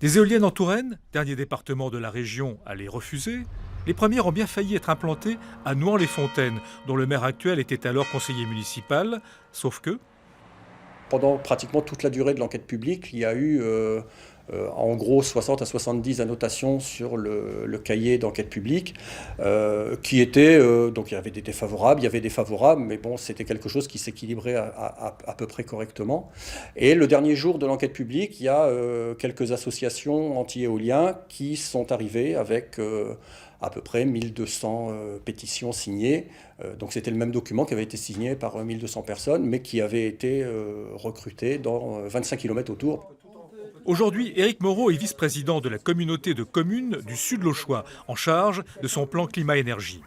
Les éoliennes en Touraine, dernier département de la région à les refuser, les premières ont bien failli être implantées à Nouan-les-Fontaines, dont le maire actuel était alors conseiller municipal, sauf que... Pendant pratiquement toute la durée de l'enquête publique, il y a eu en gros 60 à 70 annotations sur le cahier d'enquête publique qui étaient, donc il y avait des défavorables, il y avait des favorables, mais bon, c'était quelque chose qui s'équilibrait à peu près correctement. Et le dernier jour de l'enquête publique, il y a quelques associations anti-éoliens qui sont arrivées avec à peu près 1200 pétitions signées. Donc c'était le même document qui avait été signé par 1200 personnes, mais qui avait été recruté dans 25 km autour. Aujourd'hui, Éric Moreau est vice-président de la communauté de communes du Sud-Lochois, en charge de son plan climat-énergie.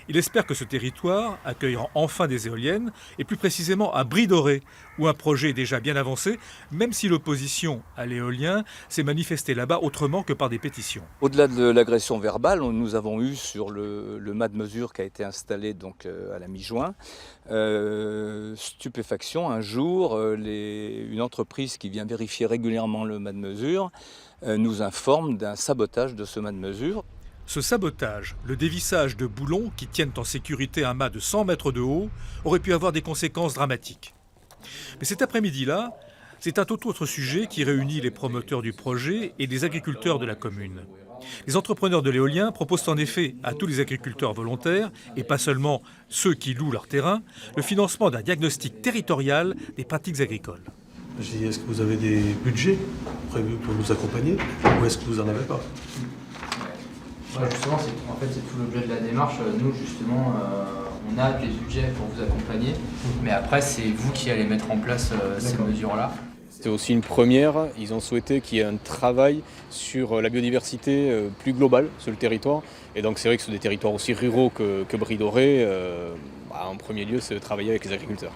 Il espère que ce territoire accueillera enfin des éoliennes, et plus précisément à Brie-Dorée, où un projet est déjà bien avancé, même si l'opposition à l'éolien s'est manifestée là-bas autrement que par des pétitions. Au-delà de l'agression verbale, nous avons eu sur le mât de mesure qui a été installé donc, à la mi-juin, stupéfaction, un jour, une entreprise qui vient vérifier régulièrement le mât de mesure nous informe d'un sabotage de ce mât de mesure. Ce sabotage, le dévissage de boulons qui tiennent en sécurité un mât de 100 mètres de haut, aurait pu avoir des conséquences dramatiques. Mais cet après-midi-là, c'est un tout autre sujet qui réunit les promoteurs du projet et les agriculteurs de la commune. Les entrepreneurs de l'éolien proposent en effet à tous les agriculteurs volontaires, et pas seulement ceux qui louent leur terrain, le financement d'un diagnostic territorial des pratiques agricoles. J'ai dit, est-ce que vous avez des budgets prévus pour nous accompagner ou est-ce que vous n'en avez pas ? Ouais, justement, c'est tout l'objet de la démarche. Nous, justement, on a des budgets pour vous accompagner, mais après, c'est vous qui allez mettre en place ces mesures-là. C'était aussi une première. Ils ont souhaité qu'il y ait un travail sur la biodiversité plus globale sur le territoire. Et donc, c'est vrai que sur des territoires aussi ruraux que Brie-Dorée, en premier lieu, c'est de travailler avec les agriculteurs.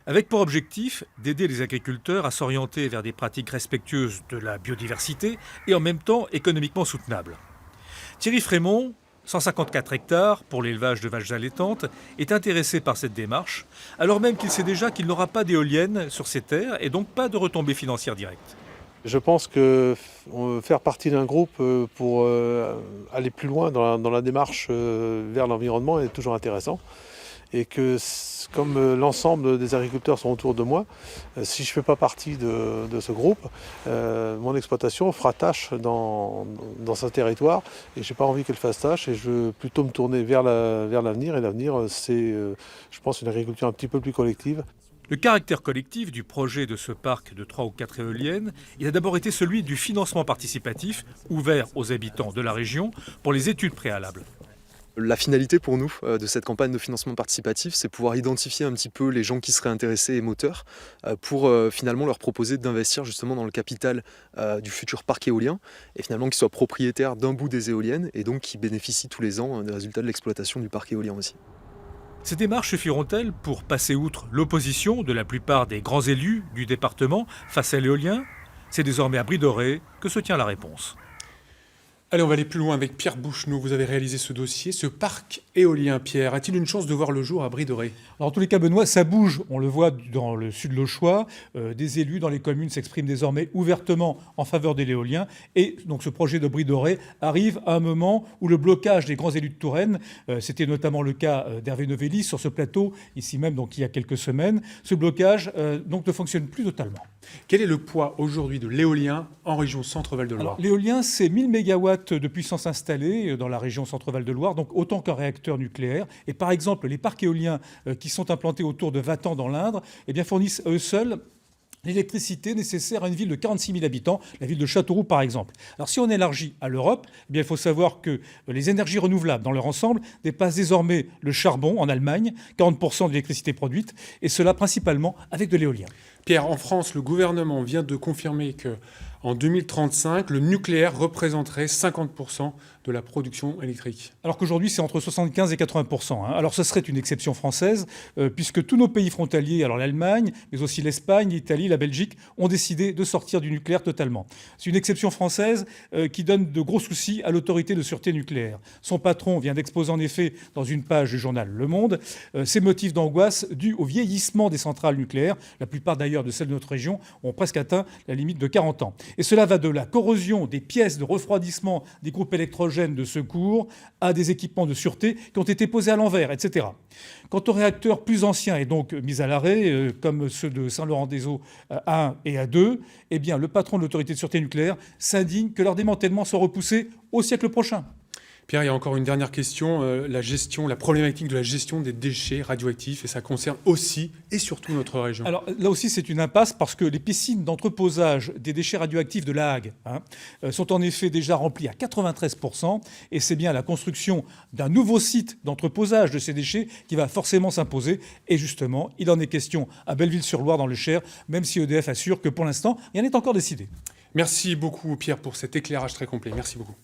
Avec pour objectif d'aider les agriculteurs à s'orienter vers des pratiques respectueuses de la biodiversité et en même temps économiquement soutenables. Thierry Frémont, 154 hectares pour l'élevage de vaches allaitantes, est intéressé par cette démarche, alors même qu'il sait déjà qu'il n'aura pas d'éoliennes sur ses terres et donc pas de retombées financières directes. Je pense que faire partie d'un groupe pour aller plus loin dans la démarche vers l'environnement est toujours intéressant. Et que comme l'ensemble des agriculteurs sont autour de moi, si je ne fais pas partie de ce groupe, mon exploitation fera tâche dans ce territoire et je n'ai pas envie qu'elle fasse tâche et je veux plutôt me tourner vers l'avenir. Et l'avenir, c'est, je pense, une agriculture un petit peu plus collective. Le caractère collectif du projet de ce parc de 3 ou 4 éoliennes, il a d'abord été celui du financement participatif ouvert aux habitants de la région pour les études préalables. La finalité pour nous de cette campagne de financement participatif, c'est pouvoir identifier un petit peu les gens qui seraient intéressés et moteurs pour finalement leur proposer d'investir justement dans le capital du futur parc éolien et finalement qu'ils soient propriétaires d'un bout des éoliennes et donc qui bénéficient tous les ans des résultats de l'exploitation du parc éolien aussi. Ces démarches suffiront-elles pour passer outre l'opposition de la plupart des grands élus du département face à l'éolien ? C'est désormais à Brie-Dorée que se tient la réponse. Allez, on va aller plus loin avec Pierre Boucheneau. Vous avez réalisé ce dossier. Ce parc éolien, Pierre, a-t-il une chance de voir le jour à Brie-Dorée ? Alors, en tous les cas, Benoît, ça bouge. On le voit dans le Sud-Lochois. Des élus dans les communes s'expriment désormais ouvertement en faveur de l'éolien. Et donc, ce projet de Brie-Dorée arrive à un moment où le blocage des grands élus de Touraine, c'était notamment le cas d'Hervé Novelli sur ce plateau, ici même, donc il y a quelques semaines, ce blocage donc ne fonctionne plus totalement. Quel est le poids aujourd'hui de l'éolien en région Centre-Val de Loire ? L'éolien, c'est 1000 MW de puissance installée dans la région Centre-Val de Loire, donc autant qu'un réacteur nucléaire. Et par exemple, les parcs éoliens qui sont implantés autour de Vatan dans l'Indre fournissent eux seuls l'électricité nécessaire à une ville de 46 000 habitants, la ville de Châteauroux par exemple. Alors si on élargit à l'Europe, il faut savoir que les énergies renouvelables dans leur ensemble dépassent désormais le charbon en Allemagne, 40% de l'électricité produite, et cela principalement avec de l'éolien. Pierre, en France, le gouvernement vient de confirmer qu'en 2035, le nucléaire représenterait 50% de la production électrique. Alors qu'aujourd'hui, c'est entre 75 et 80%. Alors ce serait une exception française, puisque tous nos pays frontaliers, alors l'Allemagne, mais aussi l'Espagne, l'Italie, la Belgique, ont décidé de sortir du nucléaire totalement. C'est une exception française qui donne de gros soucis à l'autorité de sûreté nucléaire. Son patron vient d'exposer en effet dans une page du journal Le Monde ses motifs d'angoisse dus au vieillissement des centrales nucléaires, la plupart d'ailleurs supérieures de celles de notre région ont presque atteint la limite de 40 ans. Et cela va de la corrosion des pièces de refroidissement des groupes électrogènes de secours à des équipements de sûreté qui ont été posés à l'envers, etc. Quant aux réacteurs plus anciens et donc mis à l'arrêt, comme ceux de Saint-Laurent-des-Eaux A1 et A2, eh bien, le patron de l'autorité de sûreté nucléaire s'indigne que leur démantèlement soit repoussé au siècle prochain. Pierre, il y a encore une dernière question, la problématique de la gestion des déchets radioactifs, et ça concerne aussi et surtout notre région. Alors là aussi, c'est une impasse parce que les piscines d'entreposage des déchets radioactifs de La Hague sont en effet déjà remplies à 93%, et c'est bien la construction d'un nouveau site d'entreposage de ces déchets qui va forcément s'imposer. Et justement, il en est question à Belleville-sur-Loire dans le Cher, même si EDF assure que pour l'instant, rien n'est encore décidé. Merci beaucoup Pierre pour cet éclairage très complet. Merci beaucoup.